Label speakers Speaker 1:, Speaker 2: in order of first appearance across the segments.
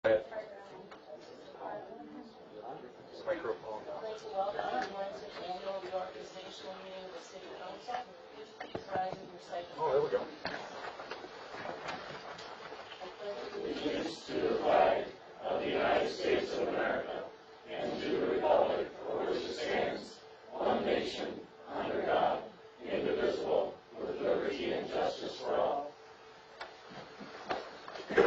Speaker 1: Microphone.
Speaker 2: I'd like to welcome everyone to the annual reorganizational meeting of the City Council. Would you please rise and recite the
Speaker 1: Oh, there we go.
Speaker 2: I pledge allegiance to the flag of the United States of America and to the republic for which it stands, one nation, under God, indivisible, with liberty and justice for all. Last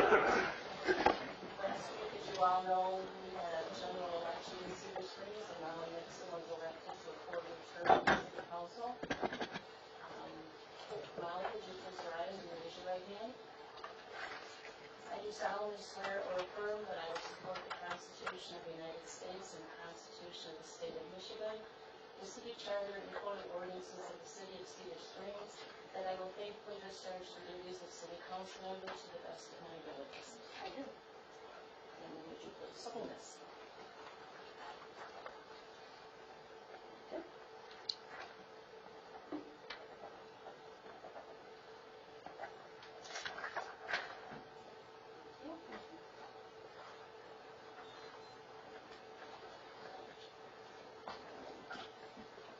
Speaker 2: week, as you all know, we had a general election in Cedar Springs, and now next one was elected to a four-year term on the City Council. Molly, would you please rise and raise your right hand? I do solemnly swear or affirm that I will support the Constitution of the United States and the Constitution of the State of Michigan, the City Charter and Code of Ordinances of the City of Cedar Springs, that I will faithfully discharge the duties of City Council member to the best of my abilities. I do. And then would you please sign this?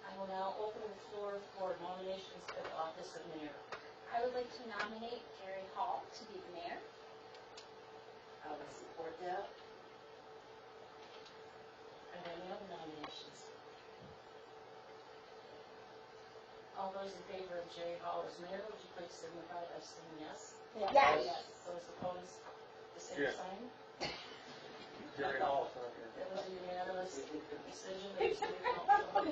Speaker 2: I will now open the floor for nominations for the office of mayor.
Speaker 3: I would like to nominate Gary Hall to be the mayor.
Speaker 2: I will support that. Are there any other nominations? All those in favor of Jerry Hall as mayor, would you please signify by saying yes?
Speaker 3: Yes.
Speaker 2: Those opposed, the same
Speaker 1: Yes.
Speaker 2: sign.
Speaker 1: Gary Hall.
Speaker 2: That was a unanimous decision of the City Council.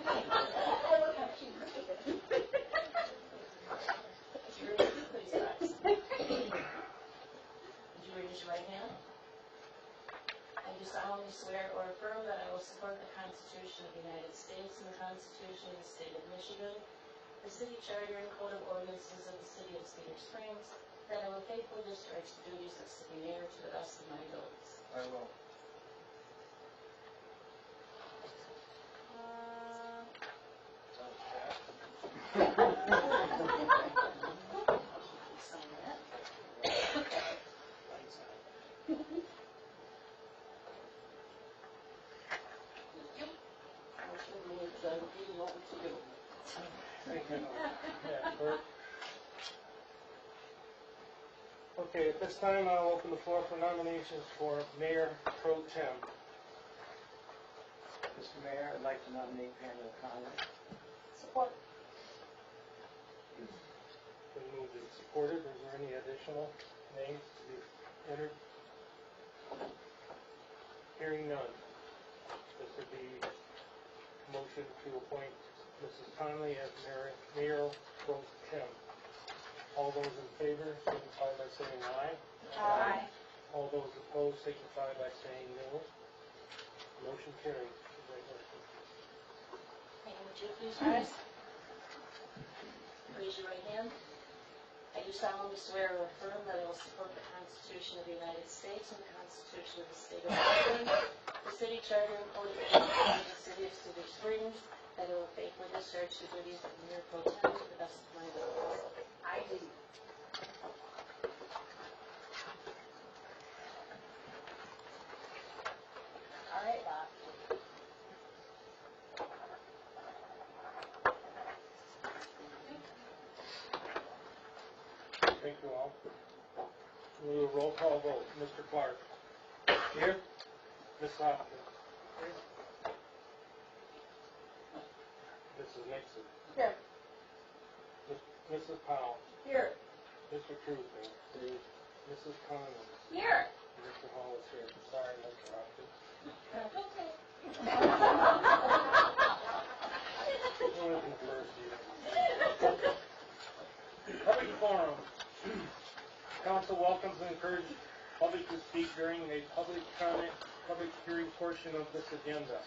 Speaker 2: Jerry, please rise. Would you raise your right hand? I do solemnly swear or affirm that I will support the Constitution of the United States and the Constitution of the State of Michigan, the City Charter and Code of Ordinances of the City of Cedar Springs, that I will faithfully discharge the duties of city mayor to the best of my abilities.
Speaker 1: I will.
Speaker 2: Sign that. Motion made, you know what to do.
Speaker 4: Thank you, Madam Clerk. Okay, at this time, I'll open the floor for nominations for Mayor Pro Tem.
Speaker 5: Mr. Mayor, I'd like to nominate Pamela Conley.
Speaker 3: Support.
Speaker 4: Been moved and supported. Is there any additional names to be entered? Hearing none. This would be a motion to appoint Mrs. Conley as Mayor Pro Tem. All those in favor signify by saying aye.
Speaker 3: Aye.
Speaker 4: All those opposed signify by saying no. Motion carries.
Speaker 2: And would you please rise? Raise your right hand. I do solemnly swear or affirm that I will support the Constitution of the United States and the Constitution of the State of Michigan, the City Charter and Code of Ordinances of the City of Cedar Springs, that I will faithfully discharge the duties of Mayor Pro Tem to the best of my abilities.
Speaker 3: I do. All right, Bob.
Speaker 4: Thank you all. We'll do a roll call vote. Mr. Clark. Here. Ms. Hopkins. Mrs. Nixon.
Speaker 3: Here.
Speaker 4: Mrs. Powell.
Speaker 3: Here.
Speaker 4: Mr. Truesdale. Mrs. Conlon.
Speaker 3: Here.
Speaker 4: Mr. Hall is here. Sorry, Mr. Hopkins.
Speaker 3: Okay.
Speaker 4: Who was in the first year? Public forum. Council welcomes and encourages public to speak during a public hearing portion of this agenda.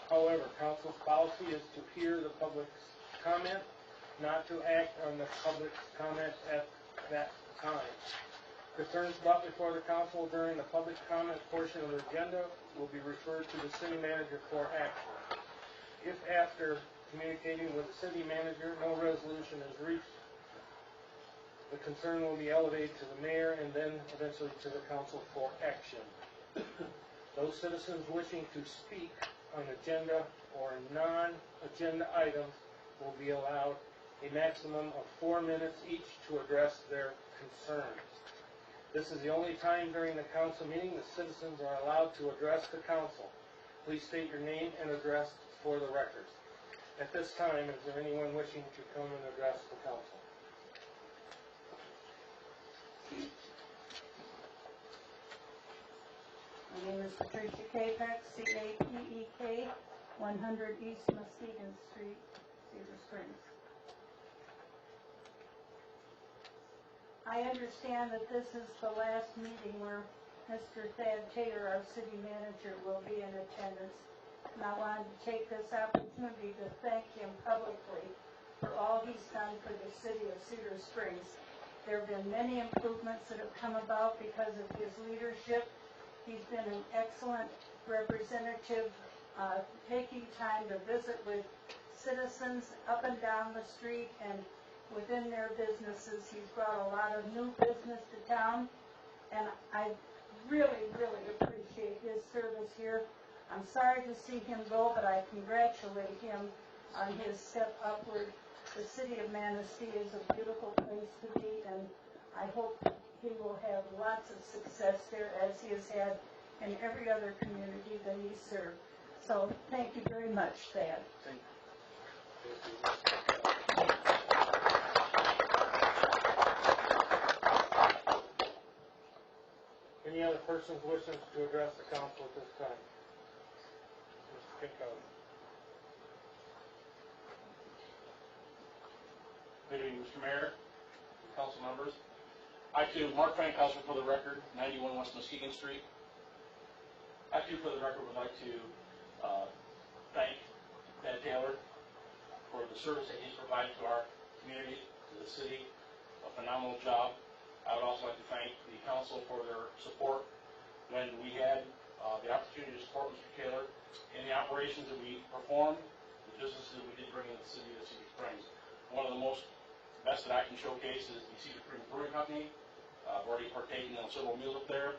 Speaker 4: However, council's policy is to hear the public's comment, not to act on the public's comment at that time. Concerns brought before the council during the public comment portion of the agenda will be referred to the city manager for action. If after communicating with the city manager no resolution is reached, the concern will be elevated to the mayor and then eventually to the council for action. Those citizens wishing to speak on agenda or non-agenda items will be allowed a maximum of 4 minutes each to address their concerns. This is the only time during the council meeting that citizens are allowed to address the council. Please state your name and address for the record. At this time, is there anyone wishing to come and address the council?
Speaker 6: My name is Patricia Capek, C-A-P-E-K, 100 East Muskegon Street, Cedar Springs. I understand that this is the last meeting where Mr. Thad Taylor, our city manager, will be in attendance. And I wanted to take this opportunity to thank him publicly for all he's done for the city of Cedar Springs. There have been many improvements that have come about because of his leadership. He's been an excellent representative, taking time to visit with citizens up and down the street and within their businesses. He's brought a lot of new business to town, and I really, really appreciate his service here. I'm sorry to see him go, but I congratulate him on his step upward. The city of Manistee is a beautiful place to be, and I hope he will have lots of success there as he has had in every other community that he served. So thank you very much, Thad.
Speaker 4: Any other persons wishing to address the council at this time? Mr. Pinko.
Speaker 7: Good evening, Mr. Mayor, council members. I too, Mark Fankhauser for the record, 91 West Muskegon Street. I too, for the record, would like to thank Thad Taylor for the service that he's provided to our community, to the city. A phenomenal job. I would also like to thank the council for their support when we had the opportunity to support Mr. Taylor in the operations that we performed, the businesses that we did bring in the city of Cedar Springs. One of the most best that I can showcase is the Cedar Springs Brewing Company. I've already partaken in several meals up there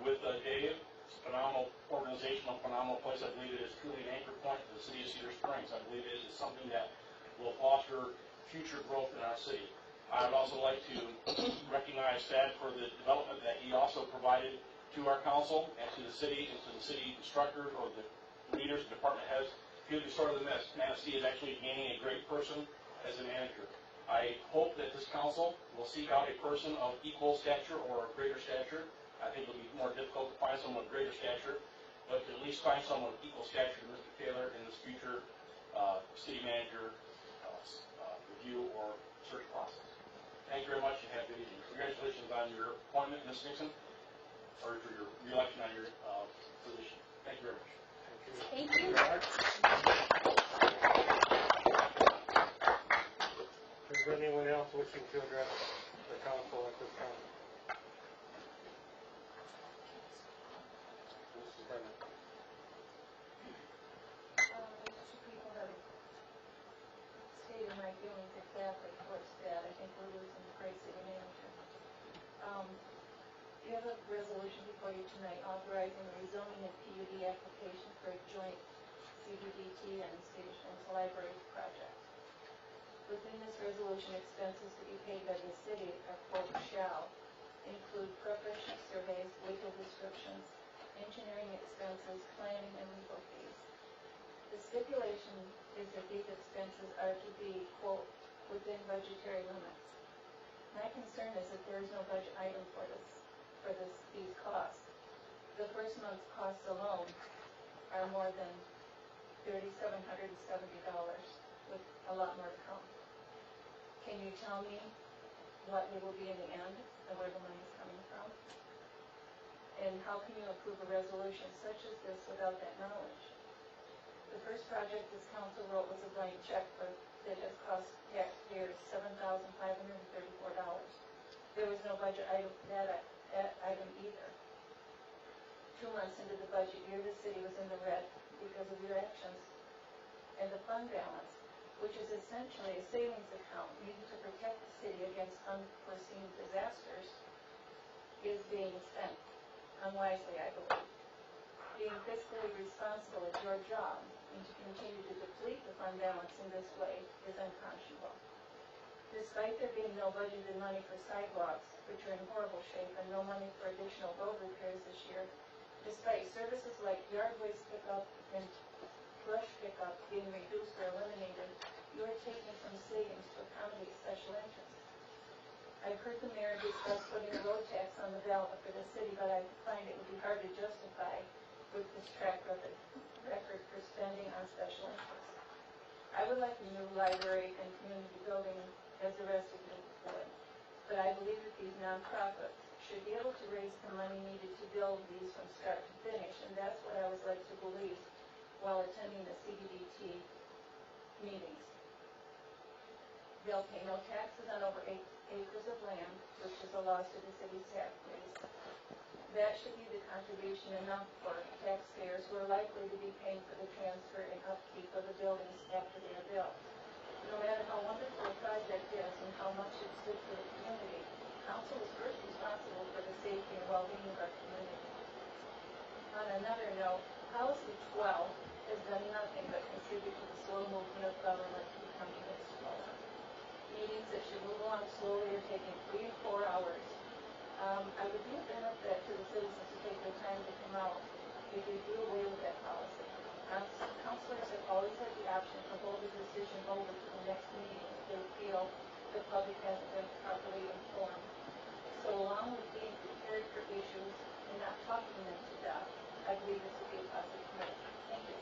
Speaker 7: with Dave. It's a phenomenal organization, a phenomenal place. I believe it is truly an anchor point to the city of Cedar Springs. I believe it is something that will foster future growth in our city. I would also like to recognize Thad for the development that he also provided to our council and to the city and to the city instructors or the leaders, department heads. Field Store of the Manistee is actually gaining a great person as a manager. I hope that this council will seek out a person of equal stature or greater stature. I think it'll be more difficult to find someone of greater stature, but to at least find someone of equal stature to Mr. Taylor in this future city manager review or search process. Thank you very much and have a good evening. Congratulations on your appointment, Ms. Nixon, or for your re-election on your position. Thank you very much.
Speaker 3: Thank you.
Speaker 4: Is there anyone else wishing to address the council at this time? Mrs. Brennan.
Speaker 2: There's two people that have stated my feelings exactly towards that. I think we're losing a great city manager. You have a resolution before you tonight authorizing the rezoning of PUD application for a joint CDBG and Cedar Springs Library project. Within this resolution, expenses to be paid by the city are quote shall include preparation of surveys, legal descriptions, engineering expenses, planning, and legal fees. The stipulation is that these expenses are to be, quote, within budgetary limits. My concern is that there is no budget item for these costs. The first month's costs alone are more than $3,770, with a lot more to come. Can you tell me what it will be in the end and where the money is coming from? And how can you approve a resolution such as this without that knowledge? The first project this council wrote was a blank check that has cost taxpayers $7,534. There was no budget item for that item either. 2 months into the budget year, the city was in the red because of your actions. And the fund balance, which is essentially a savings account needed to protect the city against unforeseen disasters, is being spent unwisely, I believe. Being your job, and to continue to deplete the fund balance in this way is unconscionable. Despite there being no budgeted money for sidewalks, which are in horrible shape, and no money for additional road repairs this year, despite services like yard waste pickup and brush pickup being reduced or eliminated, you are taking from savings to accommodate special interests. I've heard the mayor discuss putting a road tax on the ballot for the city, but I find it would be hard to justify with this track record for spending on special interests. I would like a new library and community building as the rest of you would, but I believe that these nonprofits should be able to raise the money needed to build these from start to finish, and that's what I was led to believe while attending the CBDT meetings. They'll pay no taxes on over 8 acres of land, which is a loss to the city's tax base. That should be the contribution enough for taxpayers who are likely to be paying for the transfer and upkeep of the buildings after they are built. No matter how wonderful a project is and how much it's good for the community, council is first responsible for the safety and well-being of our community. On another note, Policy 12 has done nothing but contribute to the slow movement of government becoming its slower. Meetings that should move along slowly are taking 3 and 4 hours. I would be a benefit to the citizens to take their time to come out if you do away with that policy. Councilors have always had the option to hold a decision over to the next meeting if they feel the public hasn't been properly informed. So along with being prepared for issues and not talking them to death, I believe this would be a positive move. Thank you.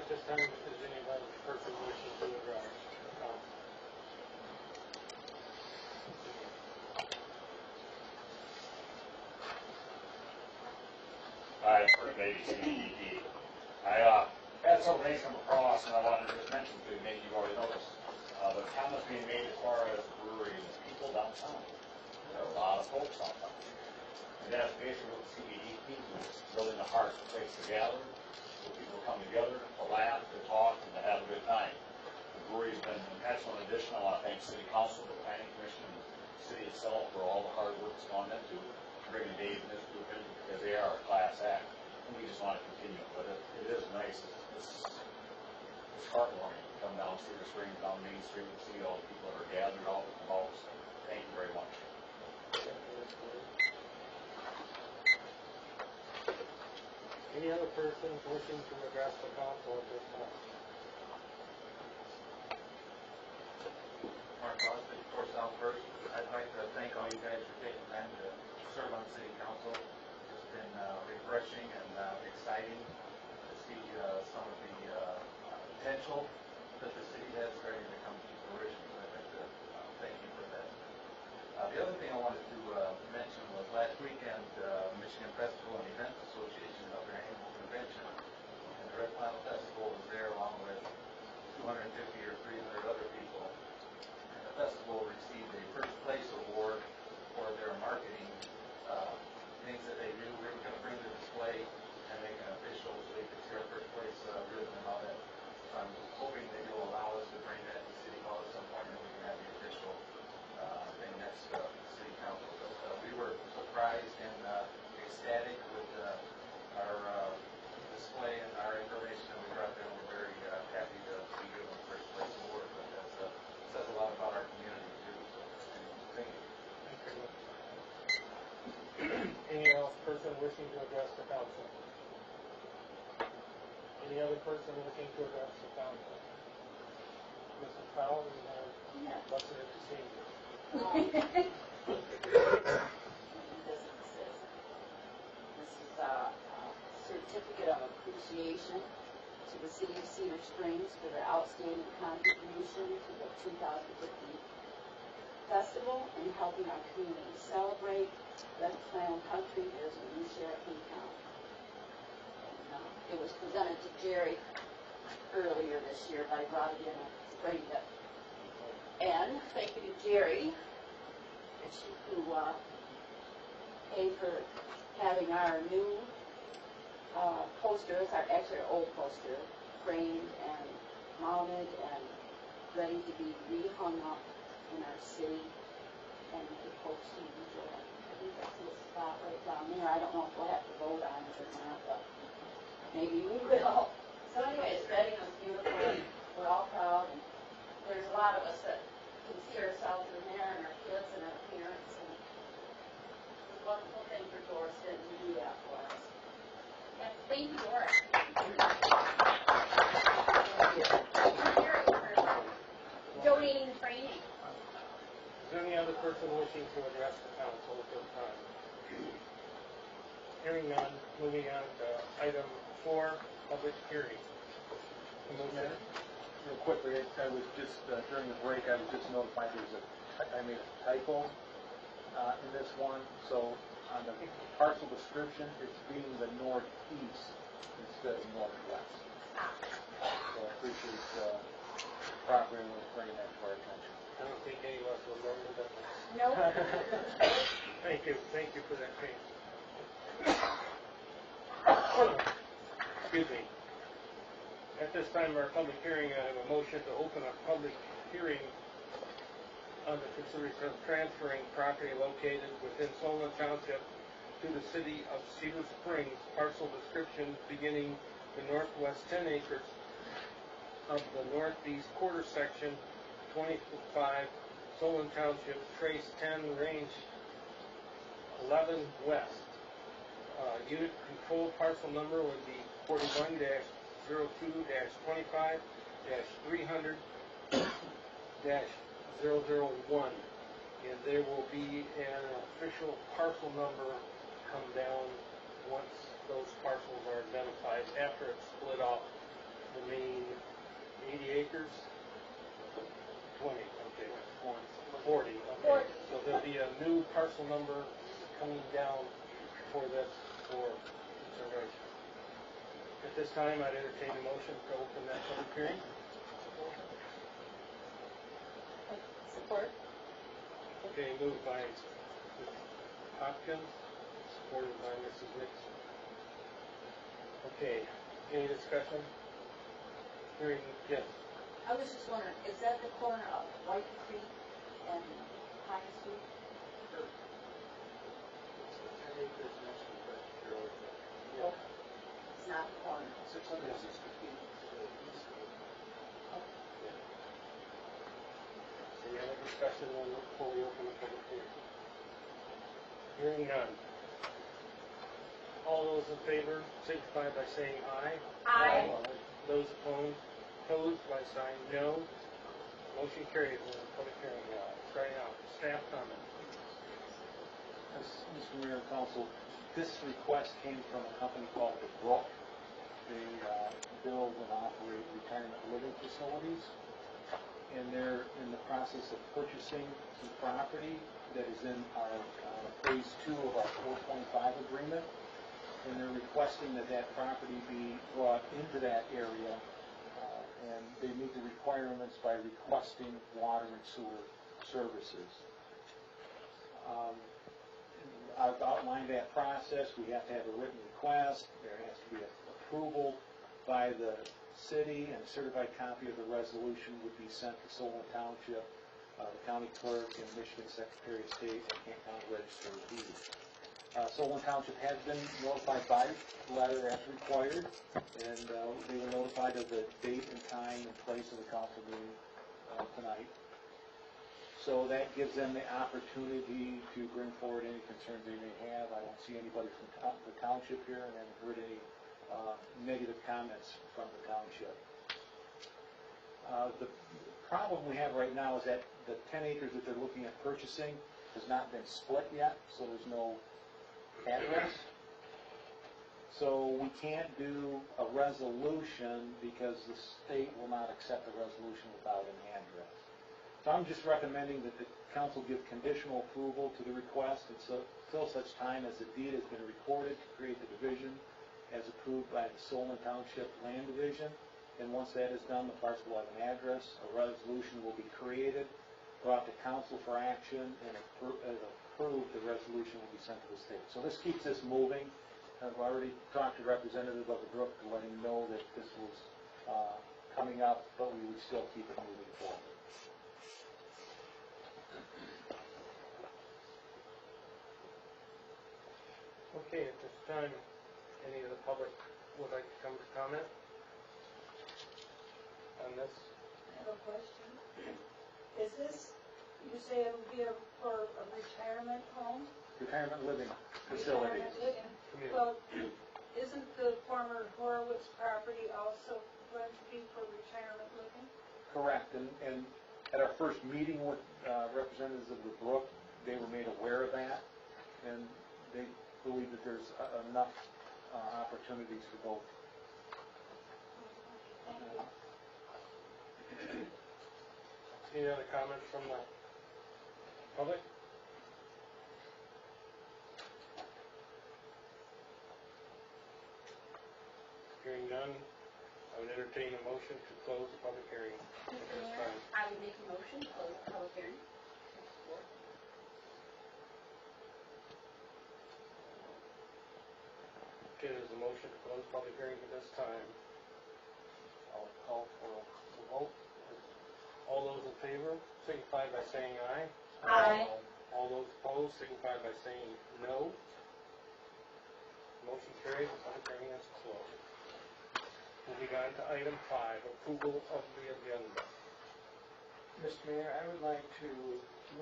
Speaker 4: At this time, is any other person wishing to address the council?
Speaker 8: Hi, First Lady CBDT. I had some things come across, and I wanted to just mention to you, maybe you've already noticed, the comments being made as far as breweries, people downtown. There are a lot of folks downtown. And that's basically what the CBDT is, building a heart, a place to gather, where people come together, to laugh, to talk, and to have a good time. The brewery's been an excellent addition. I want to thank City Council, the Planning Commission, and the city itself for all the hard work that's gone into bringing Dave and this group in, because they are a class act, and we just want to continue. But it is nice. It's heartwarming to come down Cedar Springs, down Main Street, and see all the people that are gathered all at the house. So thank you very much.
Speaker 4: Any other persons wishing to address the council at this time?
Speaker 1: Mark Osmond, Fort South First. I'd like to thank all you guys for taking time to serve on the city council. It's been refreshing and exciting to see some of the potential that the city has starting to come to fruition. So I'd like to thank you for that. The other thing I wanted to mention was last weekend, Michigan Festival and Event Association held their annual convention, and the Red Flannel Festival was there along with 250 or 300 other people. And the festival received a first place award for their marketing, things that they knew we were going to bring to display and make an official, so they could see our first place ribbon and all that. So I'm hoping that you'll allow us to bring that to City Hall at some point, and we can have the official thing next to City Council. But we were surprised and ecstatic with our display and our information that we brought there. We're very happy to be given the first place award. But that says a lot about our community too. So thank you.
Speaker 4: Any else person wishing to address the council? Any other person wishing to address the council? Mrs. Powell, you have lesson to see you.
Speaker 9: This is a certificate of appreciation to the city of Cedar Springs for their outstanding contribution to the 2015 festival and helping our community celebrate Red Flannel Country as a new sheriff in town. And, it was presented to Jerry earlier this year, but I brought it in and framed it. And thank you to Jerry, who paid for having our new posters, actually our old poster, framed and mounted and ready to be re-hung up in our city, and the folks who enjoy it. I think that's his $5 lot right down there. I don't know if we'll have to vote on it or not, but maybe we will. So anyways, Betty was beautiful, we're all proud, and there's a lot of us that can see ourselves in there, and our kids and our parents, and it's a wonderful thing for Doris to do that for us.
Speaker 3: Yes, thank you, Doris. Donating training.
Speaker 4: Is there any other person wishing to address the council at this time? Hearing none, moving on to item 4, public hearing. Commissioner?
Speaker 10: Real quickly, I was just, during the break, I was just notified I made a typo in this one. So on the parcel description, it's being the northeast instead of northwest. So I appreciate properly bringing that to our attention.
Speaker 4: I don't think any of us will remember that.
Speaker 3: Nope.
Speaker 4: Thank you for that change. Excuse me. At this time, our public hearing, I have a motion to open a public hearing on the consideration of transferring property located within Solon Township to the city of Cedar Springs, parcel description beginning the northwest 10 acres of the northeast quarter section, 25 Solon Township, trace 10, range 11 west. Unit control parcel number would be 41-02-25-300-001. And there will be an official parcel number come down once those parcels are identified after it's split off the main 80 acres. 20, okay, 40, okay. So there'll be a new parcel number coming down for this for consideration. At this time, I'd entertain a motion to open that public hearing.
Speaker 9: Support.
Speaker 4: Okay, moved by Mrs. Hopkins, supported by Mrs. Nixon. Okay, any discussion? Hearing, yes.
Speaker 9: I was just wondering, is that the corner of White Creek and High Street? It's not the corner.
Speaker 4: Any other discussion before we open the public hearing? Hearing none. All those in favor signify by saying aye.
Speaker 3: Aye.
Speaker 4: Those opposed by saying no. Motion carries in the public hearing. Starting out, staff comment.
Speaker 10: Mr. Mayor and Council, this request came from a company called The Brook. They build and operate retirement living facilities, and they're in the process of purchasing some property that is in our phase 2 of our 425 agreement, and they're requesting that that property be brought into that area, and they meet the requirements by requesting water and sewer services. I've outlined that process. We have to have a written request. There has to be approval by the city, and a certified copy of the resolution would be sent to Solon Township, the county clerk, and Michigan Secretary of State, and Kent County Register of Deeds. Solon Township has been notified by letter as required, and they were notified of the date and time and place of the council meeting tonight. So that gives them the opportunity to bring forward any concerns they may have. I don't see anybody from the township here, and I haven't heard any negative comments from the township. The problem we have right now is that the 10 acres that they're looking at purchasing has not been split yet, so there's no address. So we can't do a resolution because the state will not accept a resolution without an address. So I'm just recommending that the council give conditional approval to the request until such time as the deed has been recorded to create the division as approved by the Solon Township Land Division. And once that is done, the parcel will have an address, a resolution will be created, brought to council for action, and if approved, the resolution will be sent to the state. So this keeps this moving. I've already talked to representative of the Brook to let him know that this was coming up, but we would still keep it moving forward.
Speaker 4: Okay, at this time, any of the public would like to come to comment on this?
Speaker 6: I have a question. Is this, you say it'll be for a retirement home?
Speaker 10: Retirement living facility.
Speaker 6: Retirement living.
Speaker 4: Community.
Speaker 6: Well, isn't the former Horowitz property also going to be for retirement living?
Speaker 10: Correct, and at our first meeting with representatives of the Brook, they were made aware of that, and they believe that there's enough opportunities for both.
Speaker 4: Any other comments from the public? Hearing none, I would entertain a motion to close the public hearing at
Speaker 9: Mr.
Speaker 4: this
Speaker 9: Mayor,
Speaker 4: time.
Speaker 9: I would make a motion to close the public hearing.
Speaker 4: Okay, there's a motion to close public hearing at this time. I'll call for a vote. All those in favor signify by saying aye.
Speaker 2: Aye.
Speaker 4: All those opposed signify by saying no. Motion carries, the public hearing is closed. Moving on to item 5, approval of the agenda.
Speaker 5: Mr. Mayor, I would like to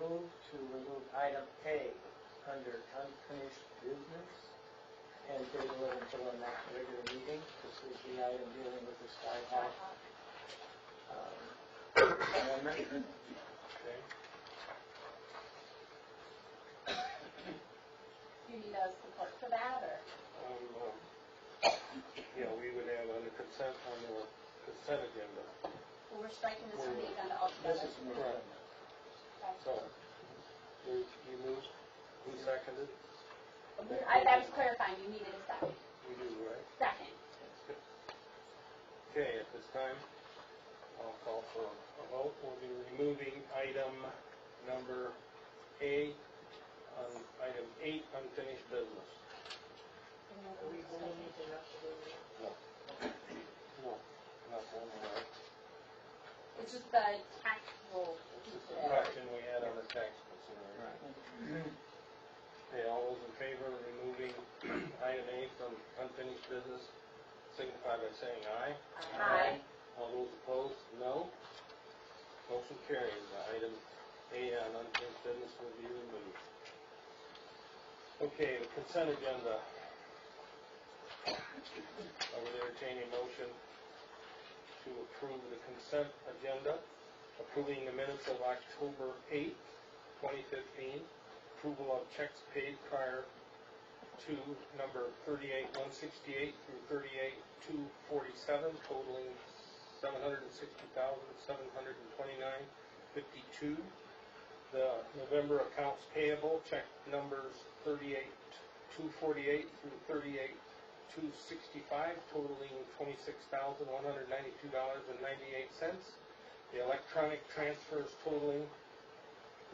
Speaker 5: move to remove item A under unfinished business and table it until our next regular meeting. This is the item dealing with the Sky Hawk amendment.
Speaker 4: Okay.
Speaker 9: You need a support for that, or?
Speaker 4: Yeah, we would have on the consent agenda.
Speaker 9: Well, we're striking this from the agenda
Speaker 5: This
Speaker 9: altogether.
Speaker 5: is from the
Speaker 4: Correct.
Speaker 5: agenda.
Speaker 4: So, you moved, who seconded?
Speaker 9: That was clarifying, you needed a second.
Speaker 4: You do, right?
Speaker 9: Second.
Speaker 4: Okay, at this time, I'll call for a vote. We'll be removing item number A on item 8, unfinished business.
Speaker 5: Are we doing anything else to do?
Speaker 4: No, not one, right?
Speaker 9: It's just the tax rule.
Speaker 4: Question we had on the tax consideration. Okay, all those in favor of removing item A from unfinished business signify by saying aye.
Speaker 9: Aye.
Speaker 4: All those opposed, no. Motion carries. Item A on unfinished business will be removed. Okay, the consent agenda. I would entertain a motion to approve the consent agenda, approving the minutes of October 8th, 2015, approval of checks paid prior to number 38-168 through 38-247, totaling $760,729.52. The November accounts payable, check numbers 38-248 through 38-265, totaling $26,192.98. The electronic transfers totaling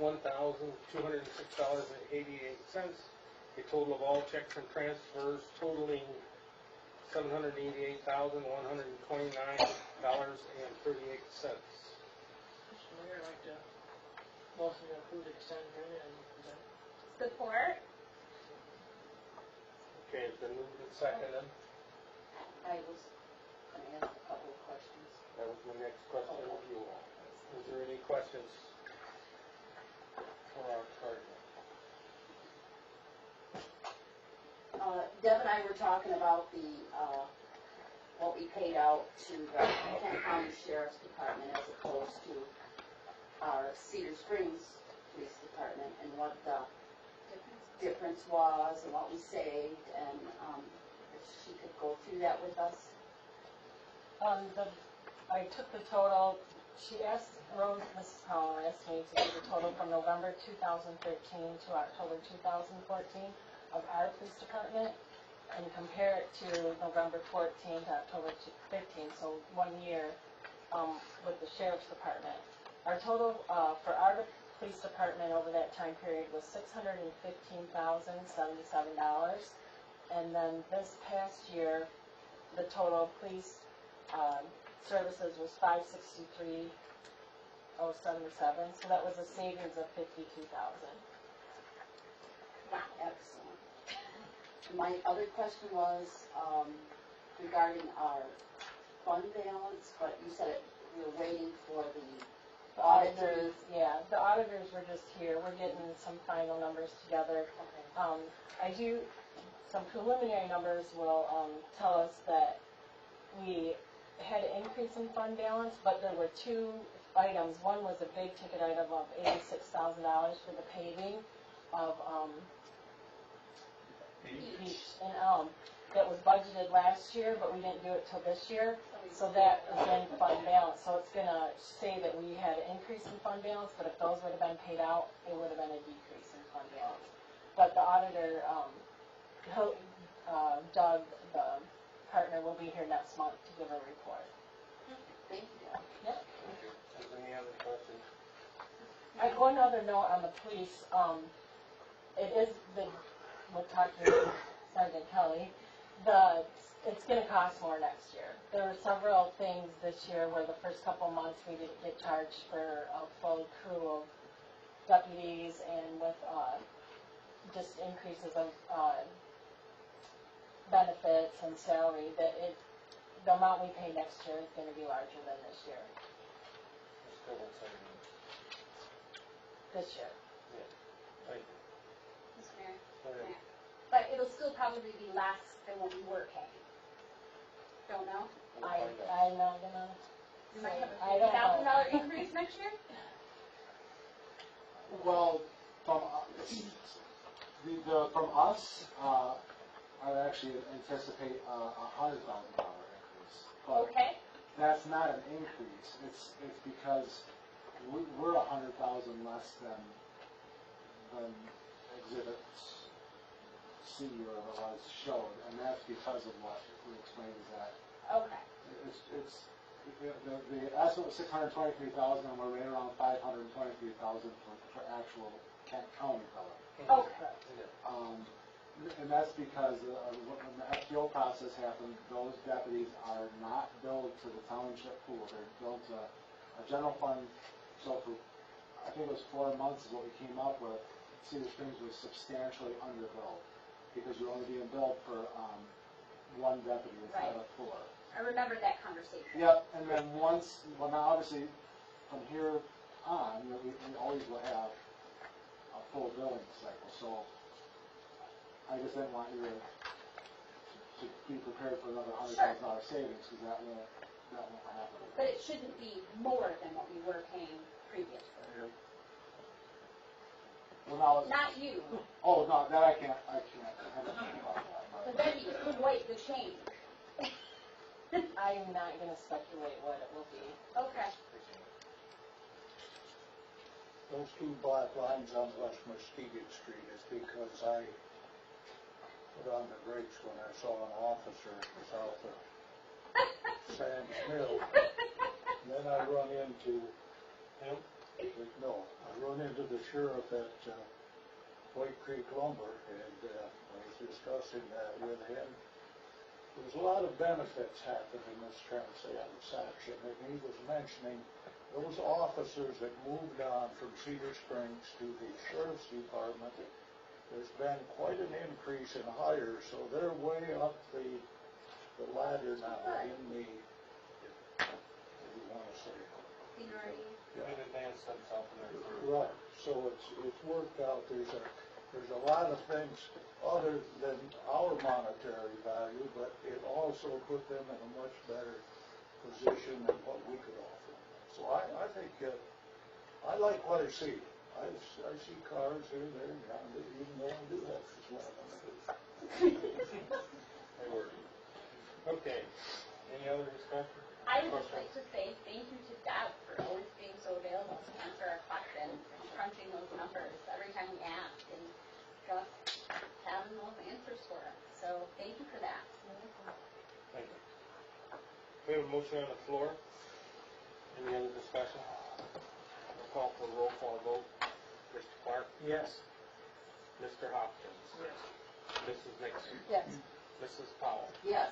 Speaker 4: $1,206.88. A total of all checks and transfers totaling $788,129.38.
Speaker 5: Mr. Mayor, I'd like to motion to approve the consent agenda and present.
Speaker 9: Support.
Speaker 4: Okay, it's been moved and seconded.
Speaker 9: I was going to ask a couple of questions.
Speaker 4: That was my next question of you all. Is there any questions for our partner?
Speaker 9: Deb and I were talking about the, what we paid out to the Kent County Sheriff's Department as opposed to our Cedar Springs Police Department, and what the difference was and what we saved, and if she could go through that with us.
Speaker 2: I took the total, Mrs. Powell asked me to do the total from November 2013 to October 2014 of our police department, and compare it to November 14 to October 15, so 1 year with the sheriff's department. Our total for our police department over that time period was $615,077, and then this past year, the total police services was $563,077, so that was a savings of $52,000.
Speaker 9: Wow, excellent. My other question was, regarding our fund balance, but you said we were waiting for the
Speaker 2: The auditors, yeah, the auditors were just here, we're getting some final numbers together. I do, some preliminary numbers will, tell us that we had an increase in fund balance, but there were two items. One was a big ticket item of $86,000 for the paving of, Beach and Elm, that was budgeted last year, but we didn't do it till this year. So that is in fund balance, so it's gonna say that we had an increase in fund balance, but if those would have been paid out, it would have been a decrease in fund balance. But the auditor, Doug, the partner, will be here next month to give a report.
Speaker 9: Thank you.
Speaker 2: Yep.
Speaker 4: Is there any other questions?
Speaker 2: One other note on the police, it is we'll talk to Sergeant Kelly, it's gonna cost more next year. There were several things this year where the first couple of months we didn't get charged for a full crew of deputies, and with, just increases of, benefits and salary, that the amount we pay next year is gonna be larger than this year. This year.
Speaker 4: Thank you.
Speaker 3: Mr. Mayor.
Speaker 4: Go ahead.
Speaker 3: But it'll still probably be less than what we were paying. Don't know?
Speaker 2: I'm not gonna.
Speaker 3: You might have
Speaker 2: I
Speaker 3: a
Speaker 2: don't know.
Speaker 3: $50,000 increase next year?
Speaker 10: Well, from us, I actually anticipate a $100,000 increase. But
Speaker 3: Okay.
Speaker 10: that's not an increase. It's because we're 100,000 less than Exhibit C or otherwise showed, and that's because of what we explained is that
Speaker 3: Okay.
Speaker 10: the estimate was 623,000, and we're right around 523,000 for actual Kent County billing.
Speaker 3: Okay.
Speaker 10: And that's because when the FTO process happened, those deputies are not billed to the township pool. They're billed to a general fund. So for, I think it was 4 months is what we came up with, Cedar Springs was substantially underbilled because you're only being billed for one deputy instead of 4.
Speaker 3: I remember that conversation.
Speaker 10: Yep, and then once, well now obviously from here on, we always will have a full billing cycle. So I just didn't want you to be prepared for another $100,000 savings, because that won't happen.
Speaker 3: But it shouldn't be more than what we were paying previously.
Speaker 10: Well, now,
Speaker 3: Not you,
Speaker 10: oh, no, that I can't think about that.
Speaker 3: but then you could wipe the change.
Speaker 2: I'm not gonna speculate what it will be.
Speaker 3: Okay.
Speaker 11: Those two black lines on West Muskegon Street is because I put on the brakes when I saw an officer south of Sam's Mill. Then I run into him. No, I run into the sheriff at White Creek Lumber, and I was discussing that with him. There's a lot of benefits happen in this transaction, and he was mentioning those officers that moved on from Cedar Springs to the sheriff's department. There's been quite an increase in hires, so they're way up the ladder now in the, what do you want to say?
Speaker 3: Seniority.
Speaker 4: They've advanced themselves in their career.
Speaker 11: Right, so it's worked out. There's a lot of things other than our monetary value, but it also put them in a much better position than what we could offer. So I think, I like what I see. I see cars here, there, and down there, even though I do have one of them.
Speaker 4: Okay, any other discussion?
Speaker 3: I would just like to say thank you to Deb for always being so available to answer our questions and crunching those numbers every time we ask, and just having those answers for us. So thank you for that.
Speaker 4: Thank you. We have a motion on the floor. Any other discussion? We'll call for a roll call vote. Mr. Clark?
Speaker 5: Yes.
Speaker 4: Mr. Hopkins? Yes. Mrs. Nixon?
Speaker 2: Yes.
Speaker 4: Mrs. Powell?
Speaker 9: Yes.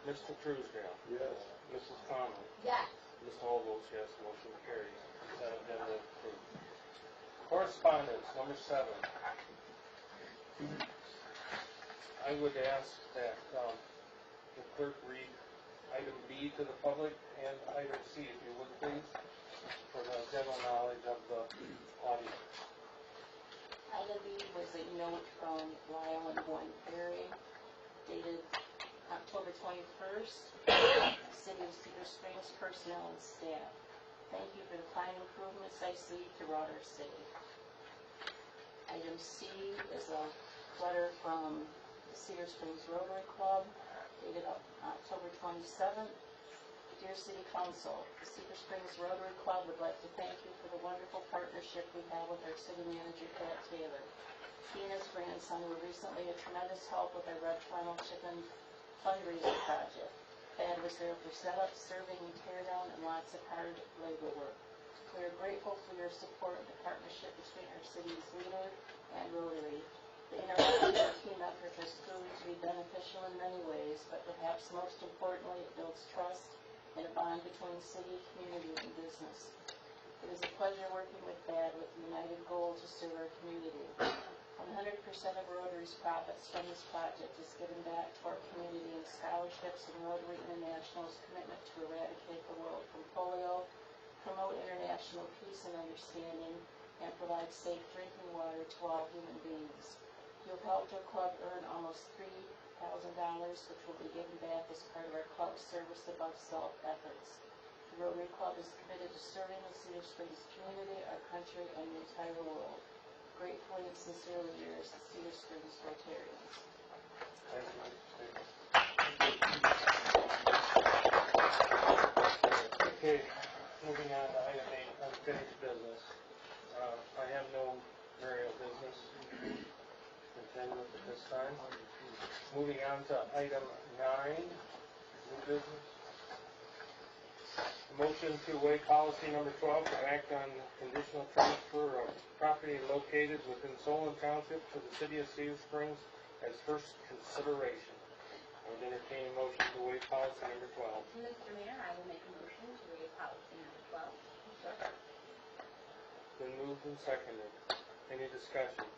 Speaker 4: Mr. Truesdale?
Speaker 11: Yes.
Speaker 4: Mrs. Conlon?
Speaker 3: Yes.
Speaker 4: Ms. Hall votes yes, motion carries. Agenda approved. Correspondence, number 7. I would ask that, the clerk read item B to the public and item C, if you would please, for the general knowledge of the audience.
Speaker 2: Item B was a note from Lyle and Gwen Ferry dated October 21st. City of Cedar Springs personnel and staff. Thank you for the fine improvements I see throughout our city. Item C is a letter from the Cedar Springs Rotary Club dated October 27th. Dear City Council, the Cedar Springs Rotary Club would like to thank you for the wonderful partnership we have with our city manager, Pat Taylor. He and his grandson were recently a tremendous help with our Red Flannel Chicken fundraiser project. Pat was there for setup, serving, and teardown, and lots of hard labor work. We are grateful for your support and the partnership between our city's leader and Rotary. The interaction and team effort has proven to be beneficial in many ways, but perhaps most importantly, it builds trust and a bond between city, community, and business. It is a pleasure working with Pat with the united goal to serve our community. 100% of Rotary's profits from this project is given back to our community in scholarships and Rotary International's commitment to eradicate the world from polio, promote international peace and understanding, and provide safe drinking water to all human beings. You've helped our club earn almost $3,000, which will be given back as part of our club's service above self efforts. The Rotary Club is committed to serving the Cedar Springs community, our country, and the entire world. Gratefully and sincerely yours, the Cedar Springs Rotarians.
Speaker 4: Thank you, Mr. Stevens. Okay, moving on to item 8, unfinished business. I have no burial business to contend with at this time. Moving on to item 9, new business. Motion to waive policy number 12 to act on conditional transfer of property located within Solon Township to the city of Cedar Springs as first consideration. I would entertain a motion to waive policy number 12.
Speaker 3: Mr. Mayor, I will make a motion to waive policy number 12.
Speaker 4: Been moved and seconded. Any discussion?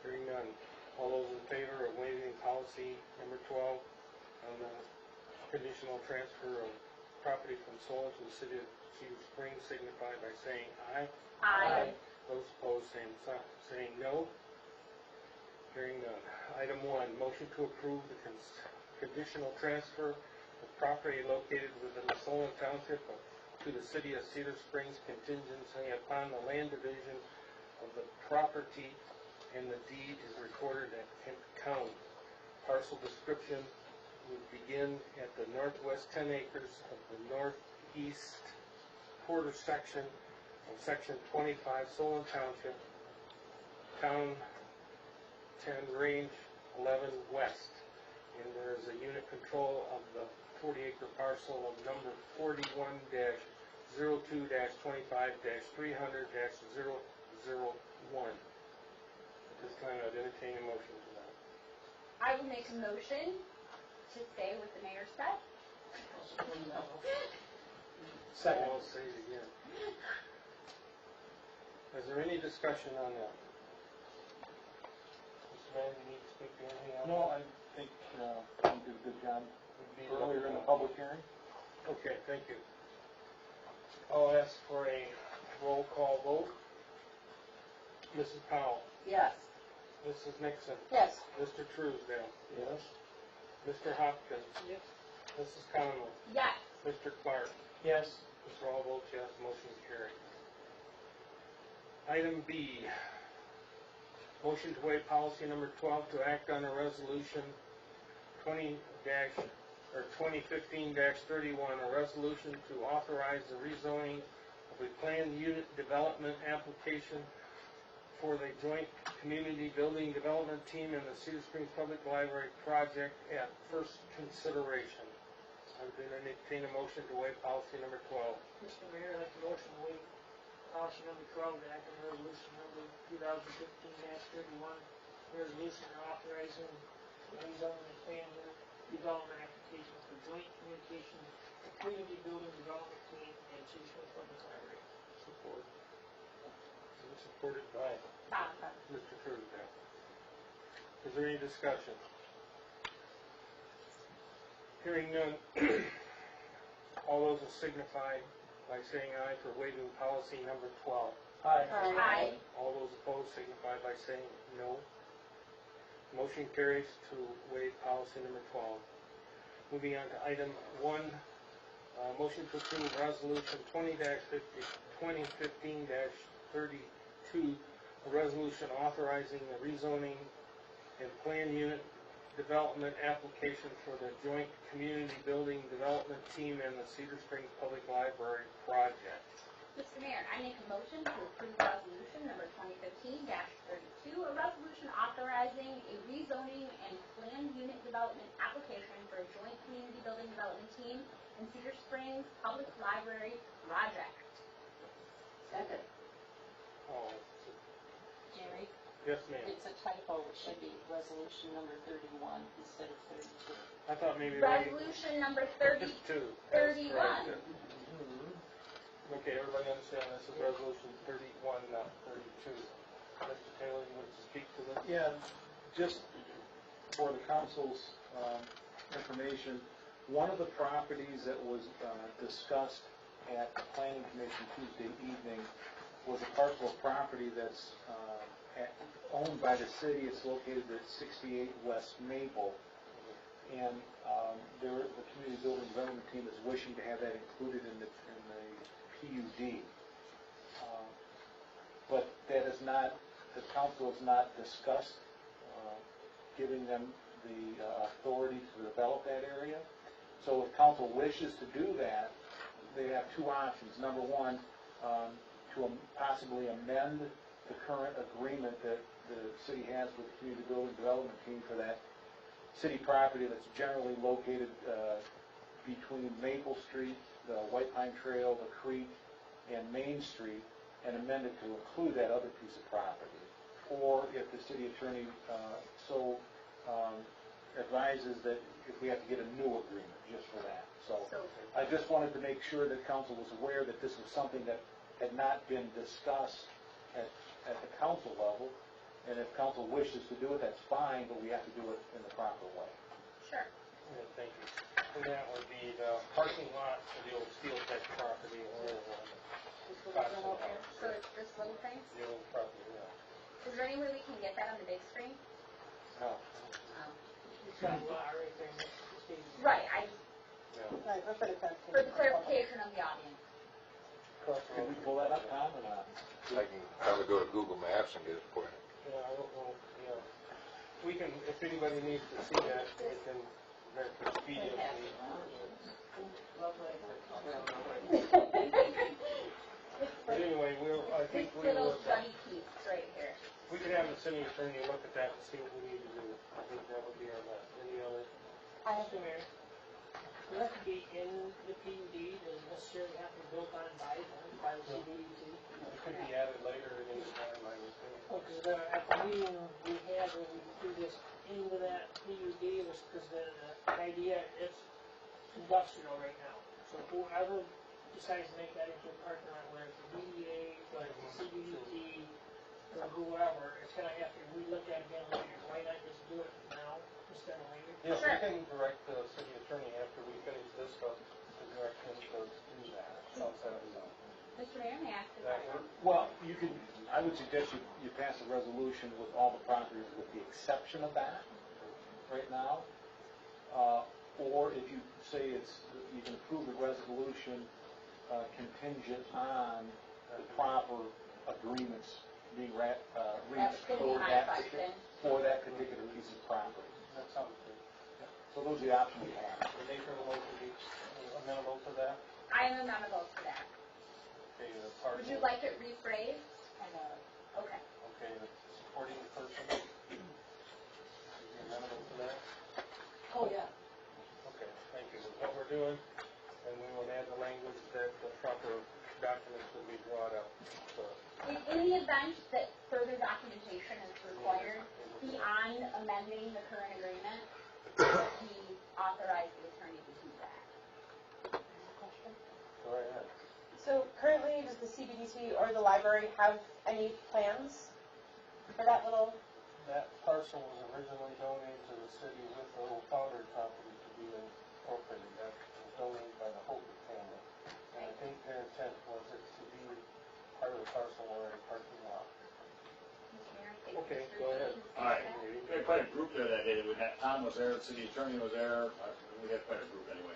Speaker 4: Hearing none. All those in favor of waiving policy number 12 on the conditional transfer of property from Solon to the city of Cedar Springs signify by saying aye.
Speaker 3: Aye.
Speaker 4: Those opposed, saying no. Hearing none. Item 1, motion to approve the conditional transfer of property located within the Solon Township to the city of Cedar Springs contingency upon the land division of the property and the deed is recorded at Kent County. Parcel description would begin at the northwest 10 acres of the northeast quarter section of section 25 Solon Township, town 10 range 11 west. And there is a unit control of the 40-acre parcel of number 41-02-25-300-001. At this time, I'd entertain a motion to that.
Speaker 3: I will make a motion to stay with the mayor's set.
Speaker 4: Second. I'll say it again. Is there any discussion on that? Mr. Van, you need to speak to anything else?
Speaker 10: No, I think you did a good job earlier in the public hearing.
Speaker 4: Okay, thank you. I'll ask for a roll call vote. Mrs. Powell.
Speaker 9: Yes.
Speaker 4: Mrs. Nixon.
Speaker 2: Yes.
Speaker 4: Mr. Truesdale.
Speaker 11: Yes?
Speaker 4: Mr. Hopkins.
Speaker 5: Yes.
Speaker 4: Mrs. Conlon.
Speaker 3: Yes.
Speaker 4: Mr. Clark.
Speaker 5: Yes.
Speaker 4: Mr. All votes yes, motion carried. Item B, motion to waive policy number 12 to act on a resolution 2015-31, a resolution to authorize the rezoning of a planned unit development application for the joint community building development team and the Cedar Springs Public Library project at first consideration. I would entertain a motion to waive policy number 12.
Speaker 5: Mr. Mayor, I'd like to motion to waive policy number 12 to act on resolution number 2015-31, resolution authorizing the rezoning and planned development application for joint communication, community building development team and Cedar Springs Public Library.
Speaker 4: Support. Supported by Mr. Truesdale. Is there any discussion? Hearing none, all those will signify by saying aye for waiving policy number 12.
Speaker 3: Aye.
Speaker 4: All those opposed signify by saying no. Motion carries to waive policy number 12. Moving on to item 1, motion to approve resolution 2015-32, a resolution authorizing the rezoning and plan unit development application for the joint community building development team and the Cedar Springs Public Library project.
Speaker 3: Mr. Mayor, I make a motion to approve resolution number 2015-32, a resolution authorizing a rezoning and planned unit development application for a joint community building development team and Cedar Springs Public Library project.
Speaker 9: Second.
Speaker 4: Oh,
Speaker 2: Jerry,
Speaker 4: yes, ma'am.
Speaker 2: it's a typo, it should be resolution number 31 instead of 32.
Speaker 4: I thought maybe
Speaker 3: Resolution number 31.
Speaker 4: Okay, everybody understand this is resolution 31, not 32. Mr. Taylor, you want to speak to this?
Speaker 10: Yeah, just for the council's information, one of the properties that was discussed at the planning commission Tuesday evening was a parcel of property that's owned by the city. It's located at 68 West Maple. And the community building development team is wishing to have that included in the PUD. But that is not, the council has not discussed giving them the authority to develop that area. So if council wishes to do that, they have two options. Number one, to possibly amend the current agreement that the city has with the community building development team for that city property that's generally located between Maple Street, the White Pine Trail, the creek, and Main Street, and amend it to include that other piece of property. Or if the city attorney advises that if we have to get a new agreement just for that. So I just wanted to make sure that council was aware that this was something that had not been discussed at the council level. And if council wishes to do it, that's fine, but we have to do it in the proper way.
Speaker 3: Sure.
Speaker 4: Yeah, thank you. And that would be the parking lot for the old Steel Tech property, or
Speaker 3: So it's this little thing?
Speaker 4: the old property, yeah.
Speaker 3: Is there any way we can get that on the big screen?
Speaker 4: No.
Speaker 3: Right,
Speaker 6: Right, we're gonna come
Speaker 3: for the clarification of the audience.
Speaker 10: Can we pull that up, Tom, or not?
Speaker 12: I can probably go to Google Maps and get it for you.
Speaker 4: Yeah, I don't know, yeah. We can, if anybody needs to see that, we can very expediently. But anyway, I think
Speaker 3: This
Speaker 4: we
Speaker 3: little
Speaker 4: will,
Speaker 3: study piece right here.
Speaker 4: we could have the city attorney look at that and see what we need to do. I think that would be our best. Any other?
Speaker 5: Mr. Mayor, does that have to be in the PUD, does it necessarily have to be built on by the CDBG?
Speaker 4: It could be added later at any time, I would think.
Speaker 5: Because at the meeting we had when we threw this into that PUD was because the idea, it's industrial right now. So whoever decides to make that into a parking lot, whether it's the DDA, whether it's the CDBG, or whoever, it's gonna have to be looked at again later. Why not just do it now instead of later?
Speaker 4: Yes, we can direct the city attorney after we finish this stuff to direct him to do that.
Speaker 3: Mr. Mayor, may I ask a
Speaker 4: That
Speaker 3: question?
Speaker 4: work?
Speaker 10: Well, I would suggest you pass a resolution with all the properties with the exception of that right now. Or if you say you can approve the resolution contingent on the proper agreements being reached
Speaker 3: That's gonna be my question.
Speaker 10: for that particular piece of property.
Speaker 4: That sounds good.
Speaker 10: So those are the options we have.
Speaker 4: The nature of the motion be amenable to that?
Speaker 3: I am amenable to that.
Speaker 4: Okay, the party.
Speaker 3: Would you like it rephrased? Okay.
Speaker 4: Okay, the supporting person. Is he amenable to that?
Speaker 9: Oh, yeah.
Speaker 4: Okay, thank you. What we're doing, and we will add the language that the proper documents will be brought up. So,
Speaker 3: In the event that further documentation is required beyond amending the current agreement, we authorize the attorney to do that.
Speaker 4: go right ahead.
Speaker 13: So currently, does the CBDC or the library have any plans for that little
Speaker 4: that parcel was originally donated to the city with the old Founder property to be incorporated. That was donated by the Hope family. And I think their intent was it to be part of the parcel or a parking lot. Okay, go ahead.
Speaker 8: All right, we had quite a group there that day. Tom was there, the city attorney was there, we had quite a group anyway.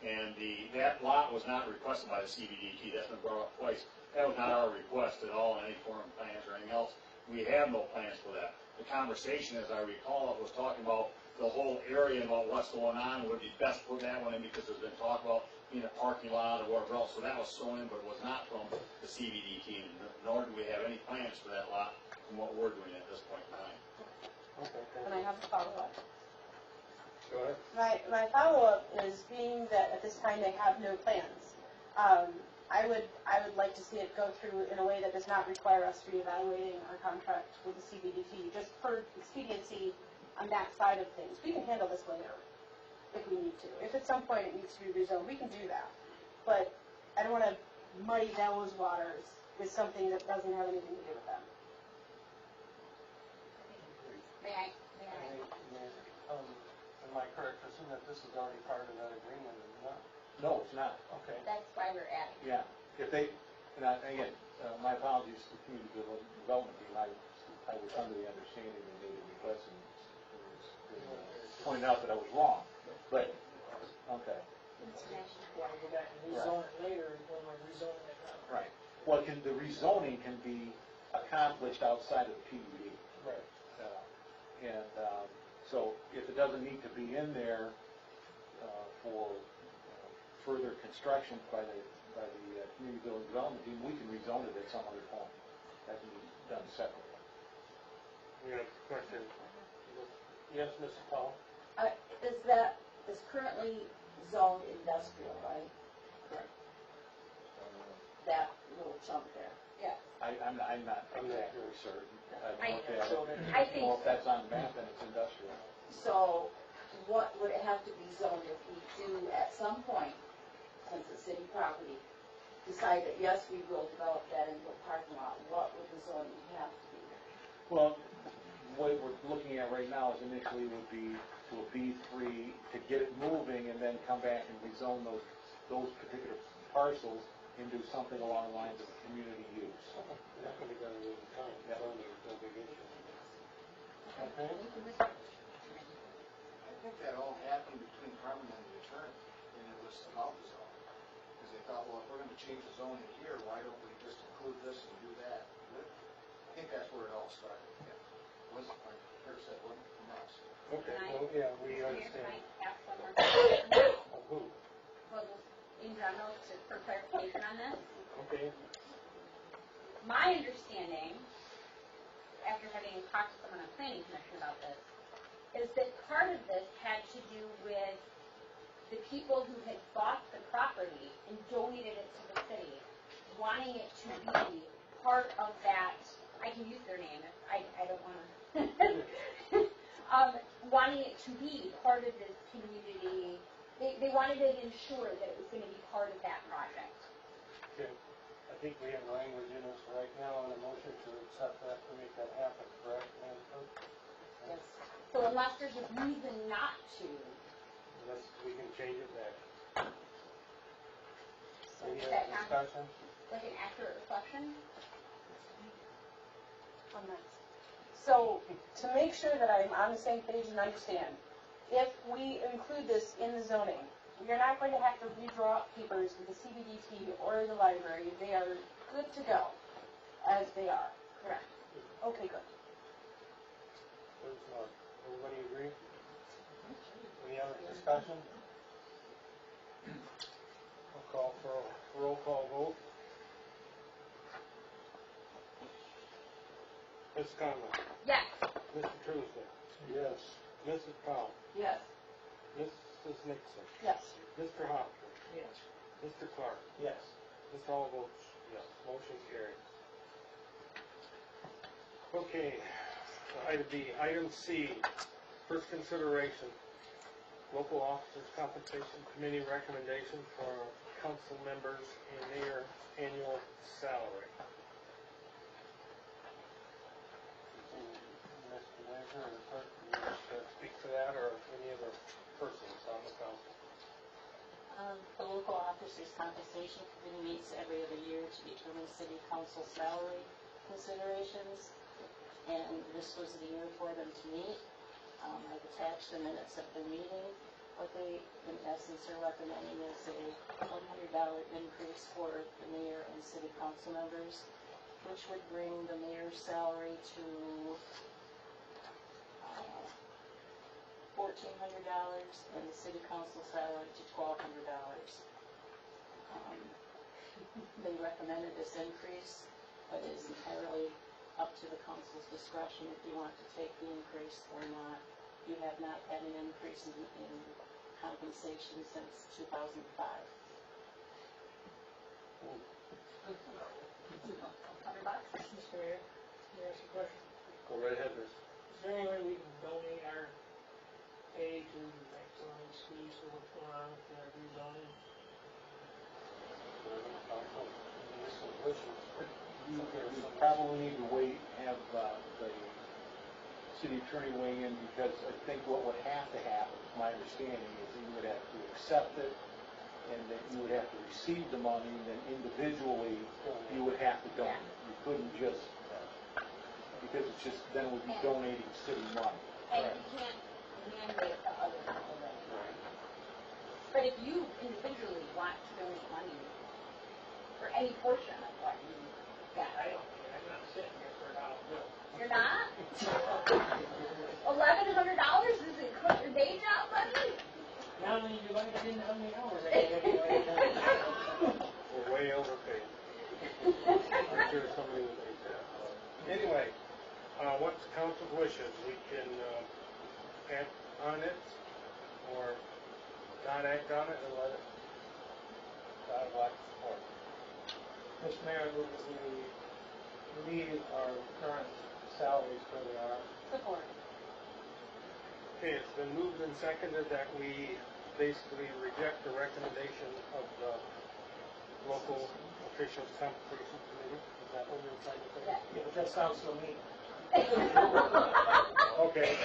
Speaker 8: And that lot was not requested by the CBDT, that's been brought up twice. That was not our request at all in any form of plans or anything else. We have no plans for that. The conversation, as I recall, was talking about the whole area, about what's going on, would it be best to put that one in because there's been talk about being a parking lot or whatever else. So that was thrown in, but it was not from the CBDT, nor do we have any plans for that lot from what we're doing at this point in time.
Speaker 4: Okay, thank
Speaker 13: And I
Speaker 4: you.
Speaker 13: have a follow-up.
Speaker 4: Go ahead.
Speaker 13: My follow-up is being that at this time they have no plans. I would like to see it go through in a way that does not require us reevaluating our contract with the CBDT, just for expediency on that side of things. We can handle this later if we need to. If at some point it needs to be rezoned, we can do that. But I don't want to muddy those waters with something that doesn't have anything to do with them.
Speaker 4: Am I correct to assume that this is already part of that agreement, is it not?
Speaker 10: No, it's not.
Speaker 4: Okay.
Speaker 3: That's why we're adding.
Speaker 10: Yeah, if they, and again, my apologies to the community development team, I was under the understanding they made a request and it was pointed out that I was wrong, but, okay.
Speaker 5: Want to go back and rezone it later when we're rezoning it now.
Speaker 10: Right. Well, the rezoning can be accomplished outside of the PUD.
Speaker 4: Right.
Speaker 10: So if it doesn't need to be in there for further construction by the community building development team, we can rezone it at some other point. That can be done separately.
Speaker 4: We have a question. Yes, Mr. Paul?
Speaker 9: Is currently zoned industrial, right?
Speaker 10: Correct.
Speaker 9: That little chunk there.
Speaker 3: Yeah.
Speaker 10: I'm not exactly certain.
Speaker 3: I
Speaker 10: I don't
Speaker 3: think
Speaker 10: know if that's on the map, then it's industrial.
Speaker 9: So what would it have to be zoned if we do at some point, since it's city property, decide that yes, we will develop that into a parking lot? What would the zoning have to be?
Speaker 10: Well, what we're looking at right now is initially would be to a B3 to get it moving and then come back and rezone those particular parcels into something along the lines of community use.
Speaker 4: That could be done at any time.
Speaker 10: Yeah.
Speaker 4: No big issue. Okay.
Speaker 14: I think that all happened between Carmen and the attorney, and it was about the zone. Because they thought, well, if we're gonna change the zoning here, why don't we just include this and do that? I think that's where it all started. Was, like Kurt said, wasn't from us.
Speaker 4: Okay, well, yeah, we
Speaker 3: Can
Speaker 4: understand.
Speaker 3: I ask one more question?
Speaker 4: Of who?
Speaker 3: Well, just in general, for clarification on this.
Speaker 4: Okay.
Speaker 3: My understanding, after having talked to someone on planning commission about this, is that part of this had to do with the people who had bought the property and donated it to the city, wanting it to be part of that, I can use their name, I don't want to, wanting it to be part of this community. They wanted it ensured that it was going to be part of that project.
Speaker 4: Okay. I think we have language in us right now and a motion to accept that to make that happen, correct, Madam Clerk?
Speaker 3: Yes. So unless there's a reason not to,
Speaker 4: Unless we can change it back.
Speaker 3: so
Speaker 4: Any
Speaker 3: is
Speaker 4: other
Speaker 3: that not
Speaker 4: discussion?
Speaker 3: like an accurate reflection?
Speaker 13: On that. So, to make sure that I'm on the same page and understand, if we include this in the zoning, you're not going to have to redraw papers with the CBDT or the library. They are good to go as they are. Correct. Okay, good.
Speaker 4: There's none. Everybody agree? Any other discussion? I'll call for a roll call vote. Ms. Conlon?
Speaker 3: Yes.
Speaker 4: Mr. Truesdale? Yes. Mrs. Powell?
Speaker 9: Yes.
Speaker 4: Mrs. Nixon?
Speaker 13: Yes.
Speaker 4: Mr. Hopper?
Speaker 5: Yes.
Speaker 4: Mr. Clark?
Speaker 5: Yes.
Speaker 4: Ms. Hall votes yes. Motion carries. Okay, item B, item C, first consideration, local officers compensation committee recommendation for council members and their annual salary. Mr. Mayor? or the clerk, can you wish to speak to that, or any other persons on the council?
Speaker 2: The local officers' compensation committee meets every other year to determine city council salary considerations, and this was the year for them to meet. I've attached the minutes of the meeting. What they, in essence, are recommending is a $100 increase for the mayor and city council members, which would bring the mayor's salary to $1,400 and the city council salary to $1,200. They recommended this increase, but it is entirely up to the council's discretion if you want to take the increase or not. You have not had an increase in compensation since 2005.
Speaker 5: Mr. Mayor, can I ask a question?
Speaker 4: Go right ahead, Miss.
Speaker 5: Is there any way we can donate our pay to like some of these schools for what's going on with their rezoning?
Speaker 10: You probably need to wait, have the city attorney weigh in, because I think what would have to happen, my understanding, is that you would have to accept it, and that you would have to receive the money, and then individually, you would have to donate. You couldn't just, because it's just, then it would be donating city money.
Speaker 3: And you can't mandate the other people that. But if you individually want to donate money for any portion of what you get.
Speaker 5: I'm not sitting here for $1 bill.
Speaker 3: You're not? $1,100 doesn't include your day job money?
Speaker 5: Now when you divide it into how many hours I get every day.
Speaker 4: We're way overpaid. I'm sure somebody would make that. Anyway, what's the council's wishes? We can act on it, or not act on it and let it die black support.
Speaker 5: Mr. Mayor, I move that we leave our current salaries where they are.
Speaker 3: Support.
Speaker 4: Okay, it's been moved and seconded that we basically reject the recommendation of the local officials compensation committee. Is that what you're trying to say?
Speaker 5: Yeah, but that sounds so mean.
Speaker 4: Okay.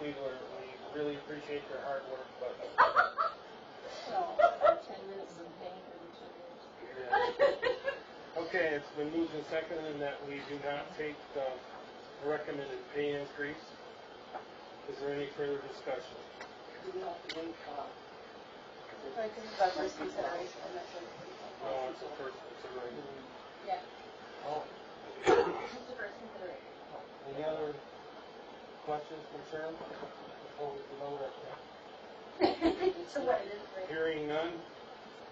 Speaker 4: We really appreciate their hard work, but.
Speaker 2: So, 10 minutes of pain for each of you.
Speaker 4: Yeah. Okay, it's been moved and seconded that we do not take the recommended pay increase. Is there any further discussion?
Speaker 13: We have to wait, I think it's our first consideration, I'm not sure.
Speaker 4: No, it's a first consideration.
Speaker 3: Yeah,
Speaker 4: Oh,
Speaker 3: it's the first consideration.
Speaker 4: any other questions, concerns before we vote at that?
Speaker 3: So what it is, right?
Speaker 4: Hearing none,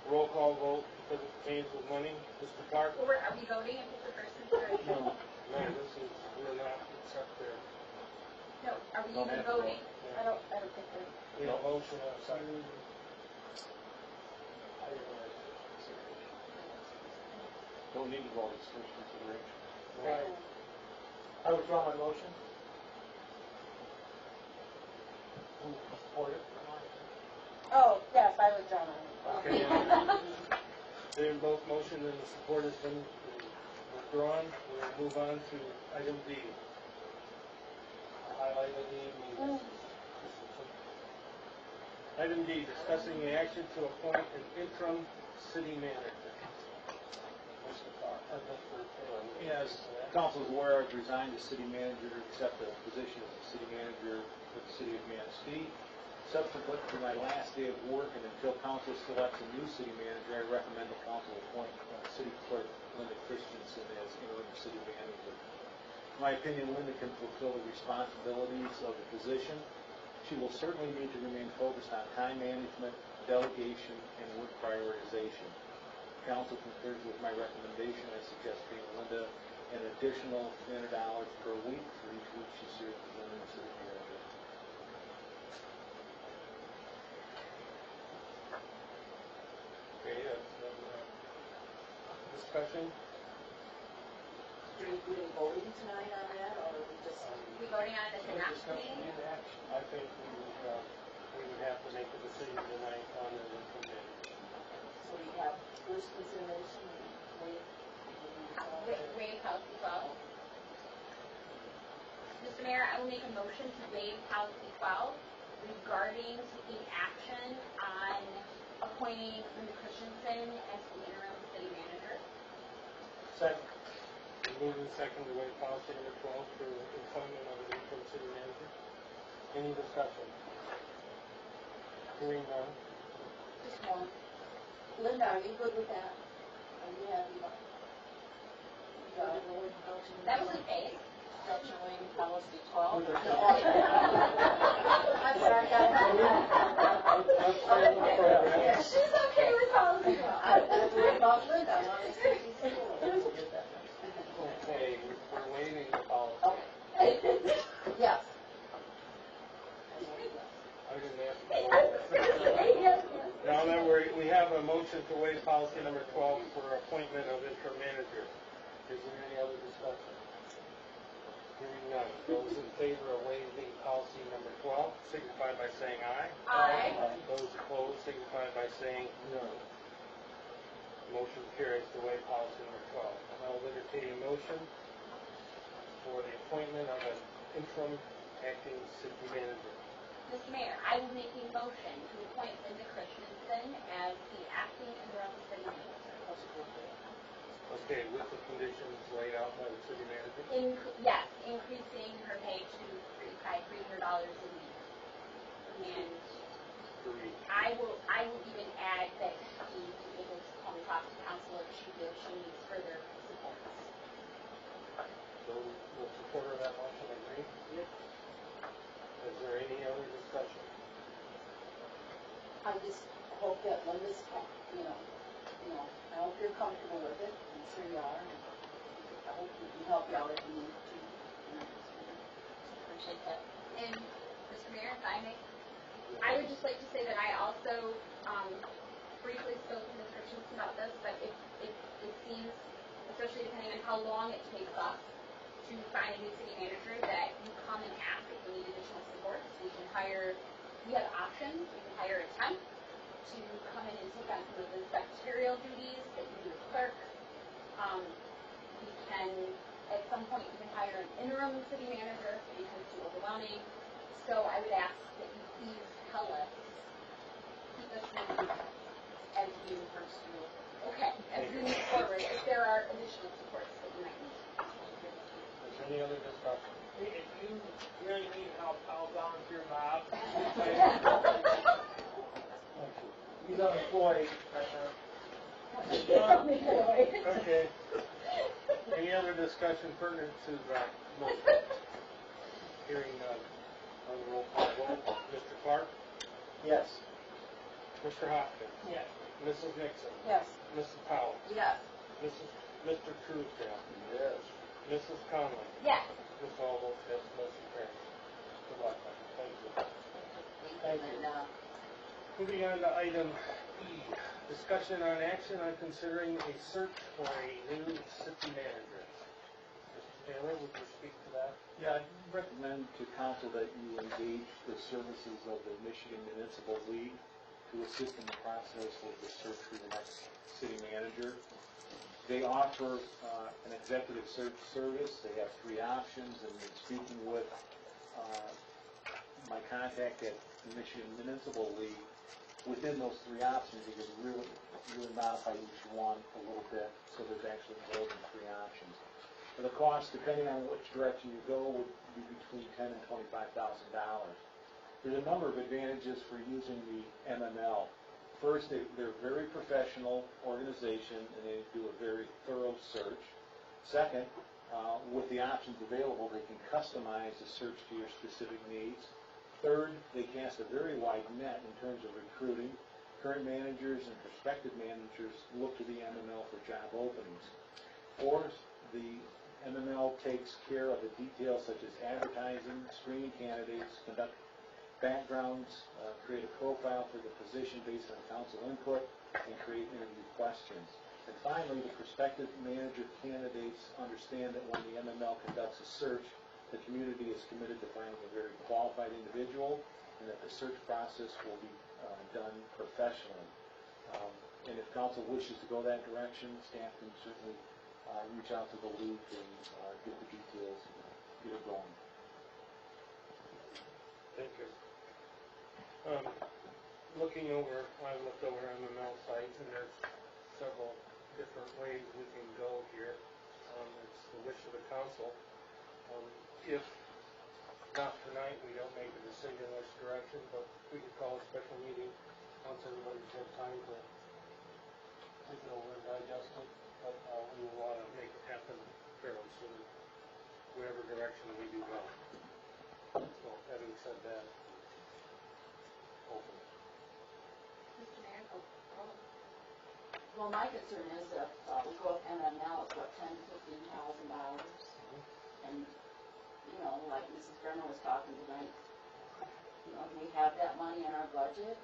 Speaker 4: roll call vote because it pertains with money. Mr. Clark?
Speaker 3: Well, are we voting if it's the first consideration?
Speaker 4: No, this is, we're not, except there.
Speaker 3: No, are we even voting?
Speaker 13: I don't think we're.
Speaker 4: We have a motion and a second.
Speaker 10: Don't need to vote, it's first consideration.
Speaker 4: Right.
Speaker 5: I withdraw my motion.
Speaker 4: Who supported?
Speaker 13: Oh, yes, I would draw mine.
Speaker 4: Okay. Then both motion and the support has been withdrawn. We'll move on to item D. Highlighted D. Item D, discussing the action to appoint an interim city manager. Mr. Clark, Mr. Taylor.
Speaker 10: As council is aware, I've resigned as city manager to accept the position as the city manager for the city of Manistee. Subsequent to my last day of work and until council selects a new city manager, I recommend the council appoint city clerk Linda Christensen as interim city manager. In my opinion, Linda can fulfill the responsibilities of the position. She will certainly need to remain focused on time management, delegation, and work prioritization. Council concurs with my recommendation. I suggest paying Linda an additional $300 per week for each week she serves as interim city manager.
Speaker 4: Okay, discussion?
Speaker 9: Are we voting tonight on that, or are we just?
Speaker 3: We voting on it as a next meeting?
Speaker 4: I think we would have to make a decision tonight on the interim manager.
Speaker 9: So we have first consideration and wait.
Speaker 3: Wave house as well. Mr. Mayor, I will make a motion to waive policy 12 regarding taking action on appointing Linda Christensen as the interim city manager.
Speaker 5: Second.
Speaker 4: Moved and second to waive policy number 12 for appointment of an interim city manager. Any discussion? Hearing none.
Speaker 9: Just one. Linda, are you good with that? Are you happy about it?
Speaker 3: That was an A.
Speaker 9: Structure wing policy 12.
Speaker 4: With the-
Speaker 9: I'm sorry, I
Speaker 4: Let's start with the program.
Speaker 3: She's okay with policy 12.
Speaker 9: was worried about Linda. I wanted to see if she's cool.
Speaker 4: Okay, we're waiving the policy.
Speaker 9: Okay. Yes.
Speaker 4: I didn't ask for it. Now that we have a motion to waive policy number 12 for appointment of interim manager. Is there any other discussion? Hearing none. Those in favor of waiving policy number 12 signify by saying aye.
Speaker 3: Aye.
Speaker 4: Those opposed signify by saying no. Motion carries to waive policy number 12. I will entertain a motion for the appointment of an interim acting city manager.
Speaker 3: Mr. Mayor, I will make a motion to appoint Linda Christensen as the acting interim city manager.
Speaker 4: Okay, with the conditions laid out by the city manager?
Speaker 3: Yes, increasing her pay to $300 a week. And I will even add that she is able to come and talk to council if she feels she needs further support.
Speaker 4: So, the supporter of that motion agree? Yep. Is there any other discussion?
Speaker 9: I just hope that Linda's, I hope you're comfortable with it. I'm sure you are. And I hope we can help you out if you need to.
Speaker 3: Appreciate that. And Mr. Mayor, if I may, I would just like to say that I also briefly spoke to Ms. Christensen about this, but it seems, especially depending on how long it takes us to find a new city manager, that you come and ask if you need additional support. So we have options. We can hire a temp to come in and take on some of the secretarial duties that you do as clerk. We can, at some point, you can hire an interim city manager if it becomes too overwhelming. So I would ask that you please tell us, keep us moving as we move forward, if there are additional supports that you might need.
Speaker 4: Is there any other discussion?
Speaker 5: If you really need help, I'll volunteer Bob. He's unemployed right now.
Speaker 4: Okay. Any other discussion pertinent to that motion? Hearing none. On the roll call vote, Mr. Clark?
Speaker 5: Yes.
Speaker 4: Mr. Hopkins?
Speaker 5: Yes.
Speaker 4: Mrs. Nixon?
Speaker 9: Yes.
Speaker 4: Mrs. Powell?
Speaker 9: Yes.
Speaker 4: Mr. Truesdale?
Speaker 11: Yes.
Speaker 4: Mrs. Conley?
Speaker 3: Yes.
Speaker 4: Ms. All votes yes, motion carries. Good luck, thank you.
Speaker 9: Thank you, Linda.
Speaker 4: Moving on to item E, discussion on action on considering a search for a new city manager. Mr. Taylor, would you speak to that?
Speaker 10: Yeah, I recommend to council that you engage the services of the Michigan Municipal League to assist in the process of the search for the next city manager. They offer an executive search service. They have 3 options, and in speaking with my contact at the Michigan Municipal League, within those 3 options, you can really modify each one a little bit, so there's actually more than 3 options. For the cost, depending on which direction you go, would be between $10,000 and $25,000. There's a number of advantages for using the MML. First, they're a very professional organization, and they do a very thorough search. Second, with the options available, they can customize the search to your specific needs. Third, they cast a very wide net in terms of recruiting. Current managers and prospective managers look to the MML for job openings. Fourth, the MML takes care of the details such as advertising, screening candidates, conduct backgrounds, create a profile for the position based on council input, and create interview questions. And finally, the prospective manager candidates understand that when the MML conducts a search, the community is committed to finding a very qualified individual, and that the search process will be done professionally. And if council wishes to go that direction, staff can certainly reach out to the league and get the details and get it going.
Speaker 4: Looking over, I looked over MML site, and there's several different ways we can go here. It's the wish of the council. If not tonight, we don't make a decision in which direction, but we could call a special meeting once everybody's had time to think it over and digest it. But we will want to make it happen fairly soon, whatever direction we do go. So having said that, open.
Speaker 9: Mr. Mayor? Well, my concern is if we go with MML, it's what, $10,000 to $15,000? And, you know, like Mrs. Brenner was talking tonight, you know, do we have that money in our budget?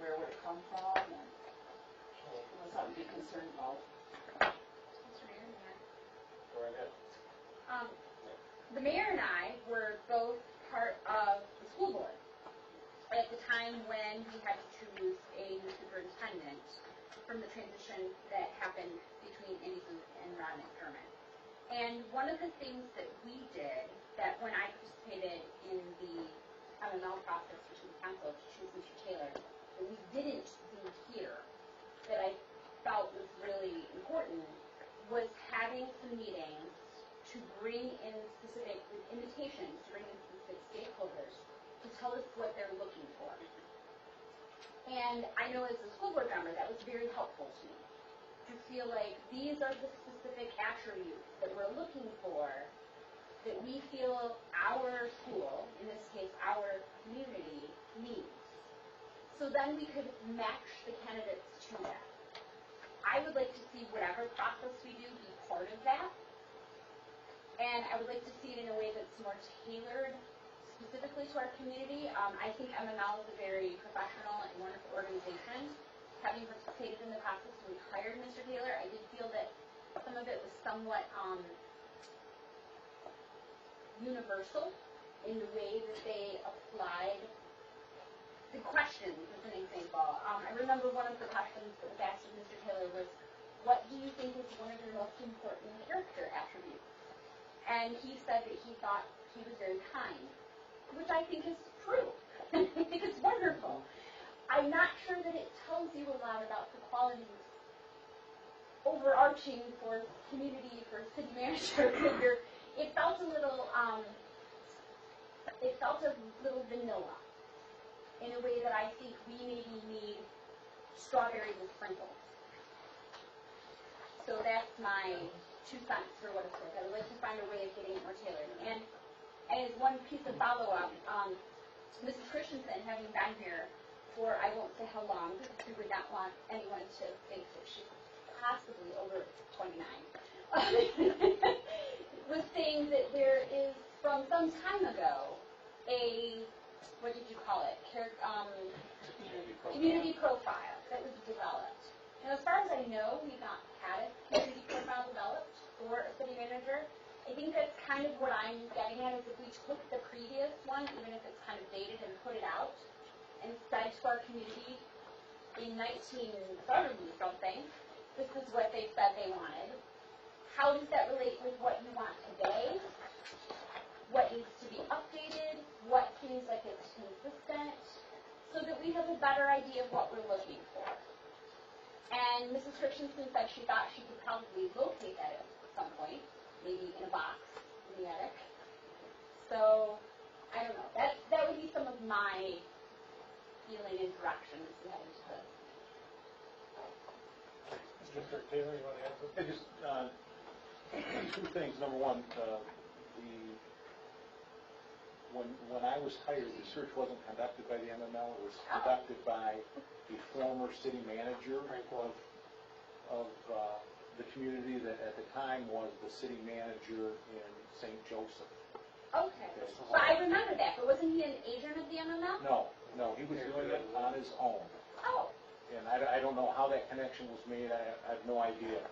Speaker 9: Where would it come from? And something to be concerned about.
Speaker 3: Mr. Mayor, may I?
Speaker 4: Go right ahead.
Speaker 3: The mayor and I were both part of the school board at the time when we had to choose a new superintendent from the transition that happened between Andy Booth and Ron McDermott. And one of the things that we did, that when I participated in the MML process between the council to choose Mr. Taylor, that we didn't do here, that I felt was really important, was having some meetings to bring in specific invitations, to bring in specific stakeholders to tell us what they're looking for. And I know as a school board member, that was very helpful to me, to feel like these are the specific attributes that we're looking for, that we feel our school, in this case our community, needs. So then we could match the candidates to that. I would like to see whatever process we do be part of that. And I would like to see it in a way that's more tailored specifically to our community. I think MML is a very professional and wonderful organization. Having participated in the process when we hired Mr. Taylor, I did feel that some of it was somewhat universal in the way that they applied the questions, as an example. I remember one of the questions that was asked of Mr. Taylor was, what do you think is one of your most important character attributes? And he said that he thought he was very kind, which I think is true. I think it's wonderful. I'm not sure that it tells you a lot about the qualities overarching for community, for city manager figure. It felt a little vanilla in a way that I think we maybe need strawberries with sprinkles. So that's my 2 cents for what it's worth. I would like to find a way of getting it more tailored. And as one piece of follow-up, Mrs. Christensen, having been here for I won't say how long, because we would not want anyone to think that she's possibly over 29, was saying that there is, from some time ago, a, what did you call it, community profile that was developed. Now, as far as I know, we've not had a community profile developed for a city manager. I think that's kind of what I'm getting at, is if we took the previous one, even if it's kind of dated, and put it out, and said to our community in 1930 something, this is what they said they wanted. How does that relate with what you want today? What needs to be updated? What seems like it's consistent? So that we have a better idea of what we're looking for. And Mrs. Christensen said she thought she could probably locate that at some point, maybe in a box in the attic. So, I don't know. That would be some of my feeling and direction as we head into this.
Speaker 4: Mr. Taylor, you want to add something?
Speaker 10: Just 2 things. Number one, when I was hired, the search wasn't conducted by the MML. It was conducted by the former city manager of the community that at the time was the city manager in St. Joseph.
Speaker 3: Okay. Well, I remember that, but wasn't he an agent of the MML?
Speaker 10: No, he was doing it on his own.
Speaker 3: Oh.
Speaker 10: And I don't know how that connection was made. I have no idea.